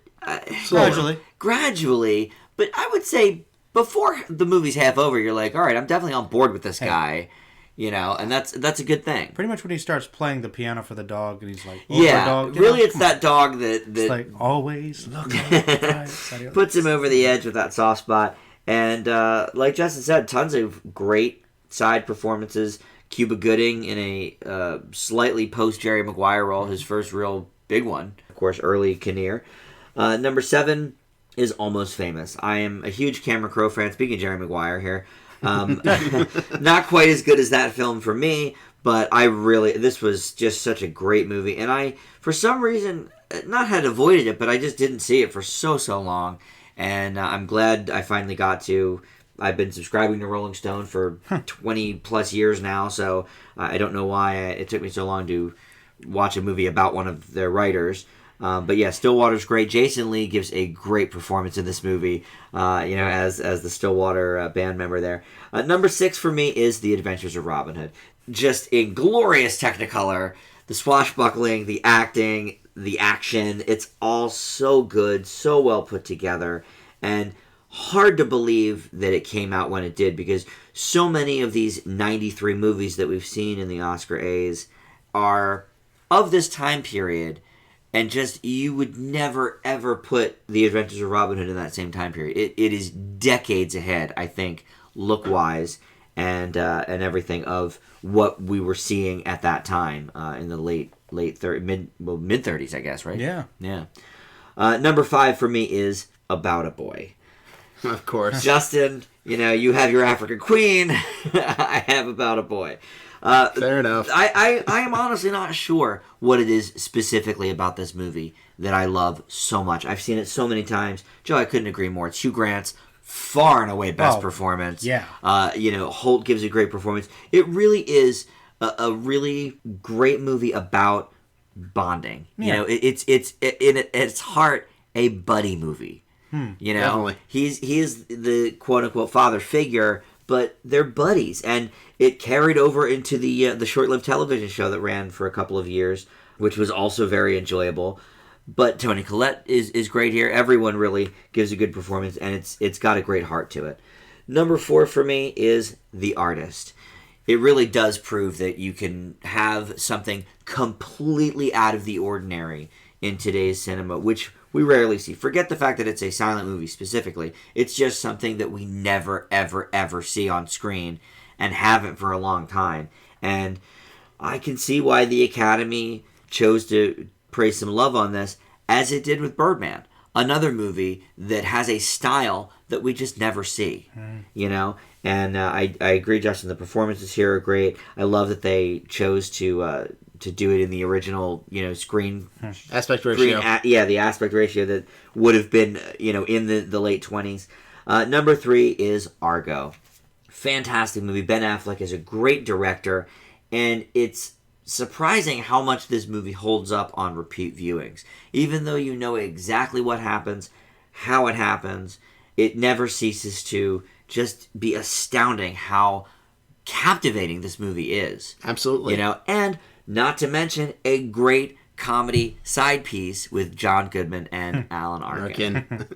gradually. But I would say before the movie's half over, you're like, all right, I'm definitely on board with this guy. You know, and that's a good thing. Pretty much when he starts playing the piano for the dog, and he's like, yeah, dog, really, it's that dog that it's like, always look up. Puts him over the edge with that soft spot. And like Justin said, tons of great side performances. Cuba Gooding in a slightly post-Jerry Maguire role, his first real big one. Of course, early Kinnear. Number 7 is Almost Famous. I am a huge Cameron Crowe fan. Speaking of Jerry Maguire here. Not quite as good as that film for me, but this was just such a great movie. And I, for some reason, not had avoided it, but I just didn't see it for so long. And I'm glad I finally got to. I've been subscribing to Rolling Stone for 20 plus years now, so I don't know why it took me so long to watch a movie about one of their writers. But yeah, Stillwater's great. Jason Lee gives a great performance in this movie, as the Stillwater band member there. Number 6 for me is The Adventures of Robin Hood. Just in glorious Technicolor, the swashbuckling, the acting, the action, it's all so good, so well put together, and hard to believe that it came out when it did, because so many of these 93 movies that we've seen in the Oscar A's are of this time period. And just, you would never, ever put The Adventures of Robin Hood in that same time period. It is decades ahead, I think, look-wise. and everything of what we were seeing at that time in the mid 30s, I guess, right? Yeah. Yeah. Number 5 for me is About a Boy. Of course. Justin, you have your African Queen. I have About a Boy. Fair enough. I am honestly not sure what it is specifically about this movie that I love so much. I've seen it so many times. Joe, I couldn't agree more. It's Hugh Grant's far and away best performance. Yeah. Holt gives a great performance. It really is a really great movie about bonding. Yeah. It's in its heart a buddy movie. Definitely. He is the quote unquote father figure, but they're buddies, and it carried over into the short-lived television show that ran for a couple of years, which was also very enjoyable. But Toni Collette is great here. Everyone really gives a good performance, and it's got a great heart to it. Number 4 for me is The Artist. It really does prove that you can have something completely out of the ordinary in today's cinema, which we rarely see. Forget the fact that it's a silent movie specifically. It's just something that we never, ever, ever see on screen and haven't for a long time. And I can see why the Academy chose to praise some love on this, as it did with Birdman. Another movie that has a style that we just never see, And I agree, Justin. The performances here are great. I love that they chose to do it in the original, screen Aspect ratio. The aspect ratio that would have been, in the late 20s. Number 3 is Argo. Fantastic movie. Ben Affleck is a great director, and it's surprising how much this movie holds up on repeat viewings. Even though you know exactly what happens, how it happens, it never ceases to just be astounding how captivating this movie is. Absolutely. And not to mention a great comedy side piece with John Goodman and Alan Arkin.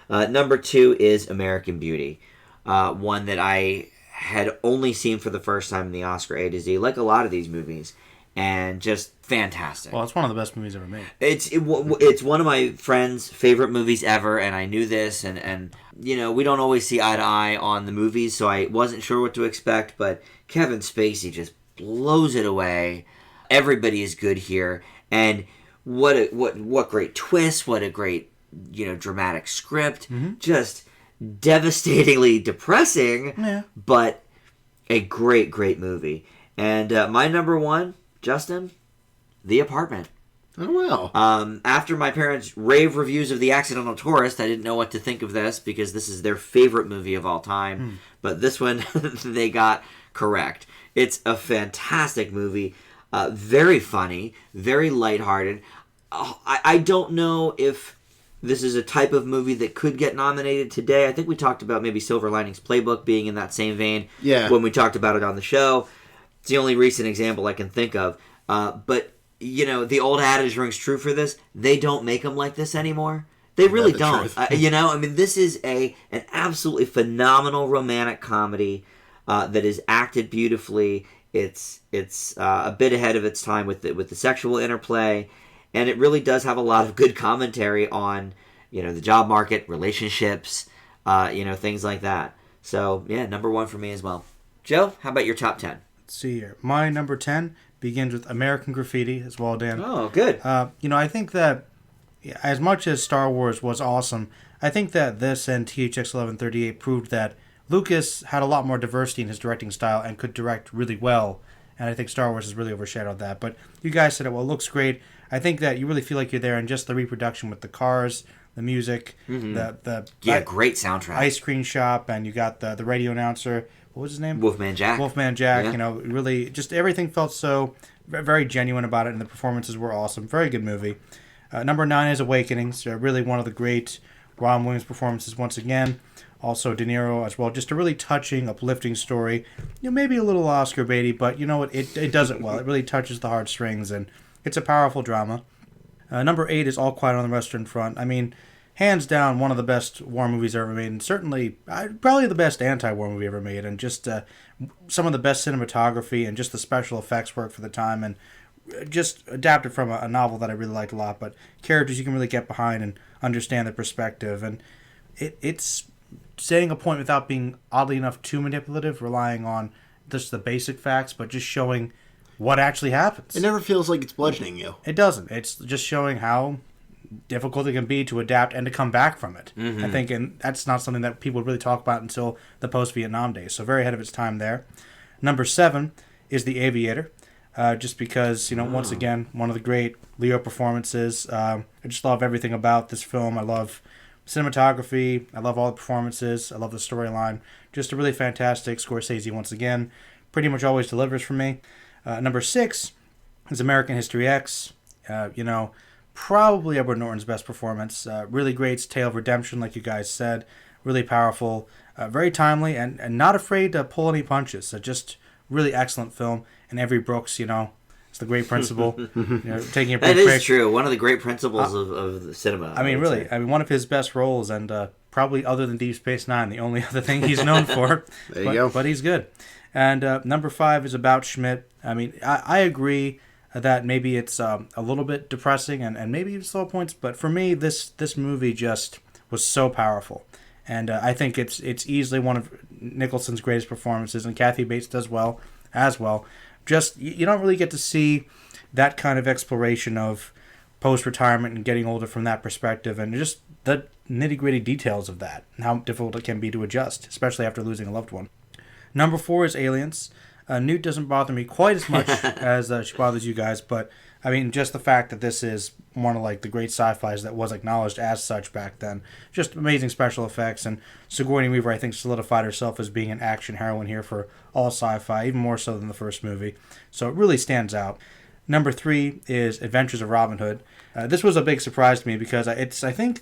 Number 2 is American Beauty. One that I had only seen for the first time in the Oscar A to Z, like a lot of these movies, and just fantastic. Well, it's one of the best movies ever made. It's one of my friends' favorite movies ever, and I knew this, and we don't always see eye to eye on the movies, so I wasn't sure what to expect, but Kevin Spacey just blows it away. Everybody is good here, and what great twist, what a great dramatic script, just devastatingly depressing, but a great movie. And my number 1, Justin, The Apartment. Oh, well. After my parents' rave reviews of The Accidental Tourist, I didn't know what to think of this because this is their favorite movie of all time. But this one they got correct. It's a fantastic movie. Very funny, very lighthearted. I don't know if this is a type of movie that could get nominated today. I think we talked about maybe Silver Linings Playbook being in that same vein when we talked about it on the show. It's the only recent example I can think of. But, the old adage rings true for this. They don't make them like this anymore. They really don't. This is an absolutely phenomenal romantic comedy that is acted beautifully. It's a bit ahead of its time with the sexual interplay. And it really does have a lot of good commentary on, the job market, relationships, things like that. So, yeah, number 1 for me as well. Joe, how about your top 10? Let's see here. My number 10 begins with American Graffiti as well, Dan. Oh, good. I think that as much as Star Wars was awesome, I think that this and THX 1138 proved that Lucas had a lot more diversity in his directing style and could direct really well. And I think Star Wars has really overshadowed that. But you guys said it well. It looks great. I think that you really feel like you're there, and just the reproduction with the cars, the music, the great soundtrack, ice cream shop, and you got the radio announcer. What was his name? Wolfman Jack. Yeah. Really, just everything felt so very genuine about it, and the performances were awesome. Very good movie. Number 9 is Awakenings. Really one of the great Robin Williams performances once again. Also De Niro as well. Just a really touching, uplifting story. Maybe a little Oscar baity, but it does it well. It really touches the heartstrings, and it's a powerful drama. Number 8 is All Quiet on the Western Front. Hands down, one of the best war movies ever made, and certainly probably the best anti-war movie ever made, and just some of the best cinematography and just the special effects work for the time, and just adapted from a novel that I really liked a lot, but characters you can really get behind and understand the perspective, and it's saying a point without being oddly enough too manipulative, relying on just the basic facts, but just showing what actually happens. It never feels like it's bludgeoning you. It doesn't. It's just showing how difficult it can be to adapt and to come back from it. I think, and that's not something that people really talk about until the post-Vietnam days. So very ahead of its time there. Number 7 is The Aviator. Just because, once again, one of the great Leo performances. I just love everything about this film. I love cinematography. I love all the performances. I love the storyline. Just a really fantastic Scorsese once again. Pretty much always delivers for me. Number 6 is American History X. Probably Edward Norton's best performance. Really great tale of redemption, like you guys said. Really powerful. Very timely and not afraid to pull any punches. Just really excellent film. And Avery Brooks, it's the great principle. Taking a break. That is true. One of the great principles of the cinema. I mean, really. One of his best roles, and probably other than Deep Space Nine, the only other thing he's known for. There you go. But he's good. And number 5 is About Schmidt. I mean, I agree that maybe it's a little bit depressing and maybe even slow points, but for me, this movie just was so powerful. And I think it's easily one of Nicholson's greatest performances, and Kathy Bates does well as well. Just, you don't really get to see that kind of exploration of post-retirement and getting older from that perspective, and just the nitty-gritty details of that, and how difficult it can be to adjust, especially after losing a loved one. Number 4 is Aliens. Newt doesn't bother me quite as much as she bothers you guys, but I mean, just the fact that this is one of the great sci-fis that was acknowledged as such back then. Just amazing special effects, and Sigourney Weaver, I think, solidified herself as being an action heroine here for all sci-fi, even more so than the first movie. So it really stands out. Number 3 is Adventures of Robin Hood. This was a big surprise to me because it's, I think,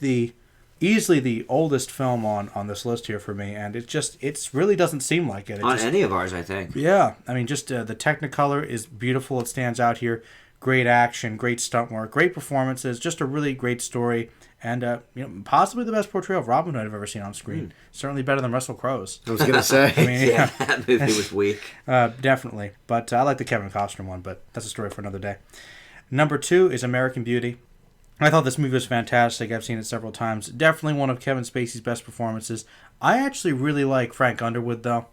easily the oldest film on this list here for me, and it really doesn't seem like it. Any of ours, I think. Yeah, I mean, just the Technicolor is beautiful. It stands out here. Great action, great stunt work, great performances, just a really great story, and possibly the best portrayal of Robin Hood I've ever seen on screen. Certainly better than Russell Crowe's. I was gonna say, I mean, yeah, that movie was weak. Definitely, but I like the Kevin Costner one, but that's a story for another day. Number 2 is American Beauty. I thought this movie was fantastic. I've seen it several times. Definitely one of Kevin Spacey's best performances. I actually really like Frank Underwood, though,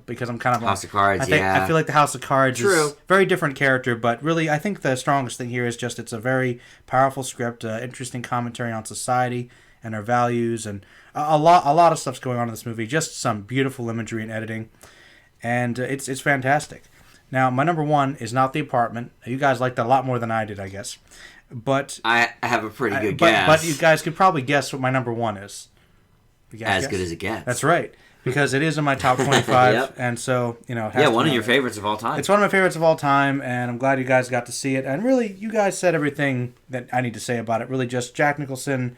because I'm kind of House of Cards. I feel like the House of Cards True. is a very different character, but really, I think the strongest thing here is just it's a very powerful script, interesting commentary on society and our values, and a lot of stuff's going on in this movie. Just some beautiful imagery and editing, and it's fantastic. Now, my number 1 is not The Apartment. You guys liked that a lot more than I did, I guess. But I have a pretty good guess. But you guys could probably guess what my number 1 is. As good as it gets. That's right, because it is in my top 25, Yep. And so it has one of your favorites of all time. It's one of my favorites of all time, and I'm glad you guys got to see it. And really, you guys said everything that I need to say about it. Really, just Jack Nicholson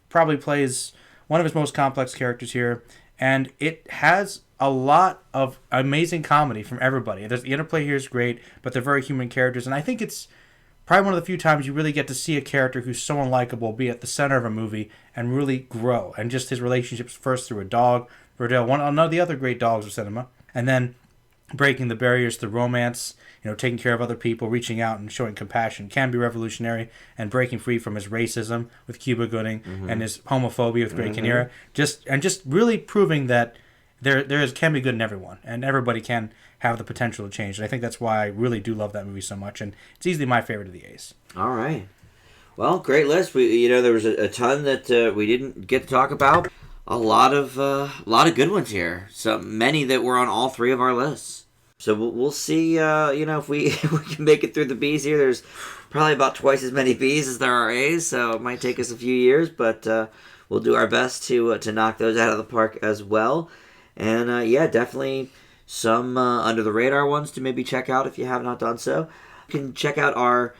probably plays one of his most complex characters here, and it has a lot of amazing comedy from everybody. The interplay here is great, but they're very human characters, and I think it's probably one of the few times you really get to see a character who's so unlikable be at the center of a movie and really grow. And just his relationships first through a dog, Verdell, one of the other great dogs of cinema, and then breaking the barriers through romance, taking care of other people, reaching out and showing compassion can be revolutionary, and breaking free from his racism with Cuba Gooding and his homophobia with Greg Kinnear. Just really proving that there can be good in everyone, and everybody can have the potential to change. And I think that's why I really do love that movie so much, and it's easily my favorite of the A's. All right. Well, great list. There was a ton that we didn't get to talk about. A lot of good ones here. So many that were on all 3 of our lists. So we'll see. If we can make it through the B's here. There's probably about twice as many B's as there are A's, so it might take us a few years, but we'll do our best to knock those out of the park as well. And definitely some under the radar ones to maybe check out if you have not done so. You can check out our